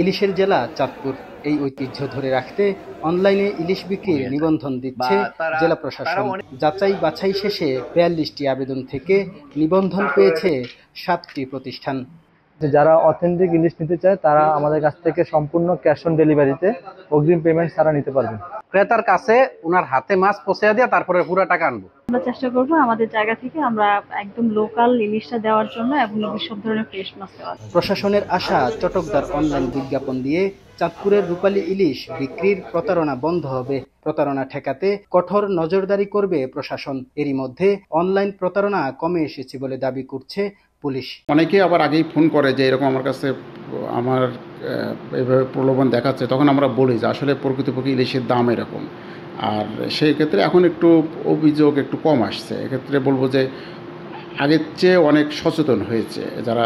ইলিশের জেলা চাঁদপুর। এই ঐতিহ্য ধরে রাখতে অনলাইনে ইলিশ বিক্রির নিবন্ধন দিচ্ছে জেলা প্রশাসন। যাচাই বাছাই শেষে ৪২টি আবেদন থেকে নিবন্ধন পেয়েছে ৭টি প্রতিষ্ঠান। যারা অথেন্টিক ইলিশ নিতে চায় তারা আমাদের কাছ থেকে সম্পূর্ণ ক্যাশ অন ডেলিভারিতে অগ্রিম পেমেন্ট ছাড়া নিতে পারবেন। ক্রেতার কাছে ওনার হাতে মাছ পৌঁছে দিয়ে তারপরে পুরো টাকা আনবো। আমরা চেষ্টা করব আমাদের জায়গা থেকে আমরা একদম লোকাল ইলিশটা দেওয়ার জন্য এবং সব ধরনের ফ্রেশ মাছ দেওয়ার। প্রশাসনের আশা চটকদার অনলাইন বিজ্ঞাপন দিয়ে চাঁদপুরের রূপালী ইলিশ বিক্রির প্রতারণা বন্ধ হবে। প্রতারণা ঠেকাতে কঠোর নজরদারি করবে প্রশাসন। এরই মধ্যে অনলাইন প্রতারণা কমে এসেছে বলে দাবি করছে পুলিশ। অনেকে আবার আগেই ফোন করে যে এরকম আমার কাছে আমার এইভাবে প্রলোভন দেখাচ্ছে, তখন আমরা বলি যে আসলে প্রকৃতপক্ষে ইলিশের দাম এরকম। আর সেই ক্ষেত্রে এখন একটু অভিযোগ একটু কম আসছে। এক্ষেত্রে বলবো যে আগের চেয়ে অনেক সচেতন হয়েছে যারা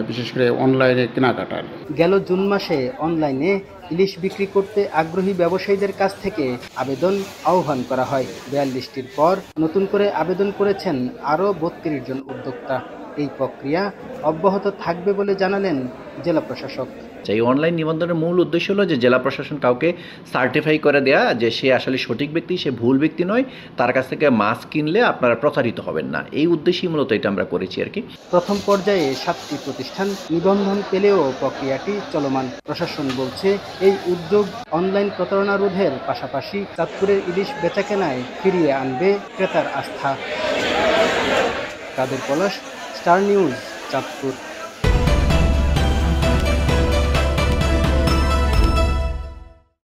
বিশেষ করে অনলাইনে কেনাকাটার। গেল জুন মাসে অনলাইনে ইলিশ বিক্রি করতে আগ্রহী ব্যবসায়ীদের কাছ থেকে আবেদন আহ্বান করা হয়। ৪২টির পর নতুন করে আবেদন করেছেন আরও ৩২ জন উদ্যোক্তা। এই প্রক্রিয়া অব্যাহত থাকবে বলে জানালেন জেলা প্রশাসক। এই অনলাইন নিবন্ধনের মূল উদ্দেশ্য হলো যে জেলা প্রশাসন কাউকে সার্টিফাই করে দেয়া যে সে আসলে সঠিক ব্যক্তি, সে ভুল ব্যক্তি নয়, তার কাছ থেকে মাছ কিনলে আপনারা প্রতারিত হবেন না। এই উদ্দেশ্যেই মূলত এটা আমরা করেছি আর কি। প্রথম পর্যায়ে ৭টি প্রতিষ্ঠান নিবন্ধন পেলেও প্রক্রিয়াটি চলমান। প্রশাসন বলছে এই উদ্যোগ অনলাইন প্রতারণা রোধের পাশাপাশি চাঁদপুরের ইলিশ বেচাকেনায় ফিরিয়ে আনবে ক্রেতার আস্থা। কাদের পলাশ, স্টার নিউজ, চাঁদপুর।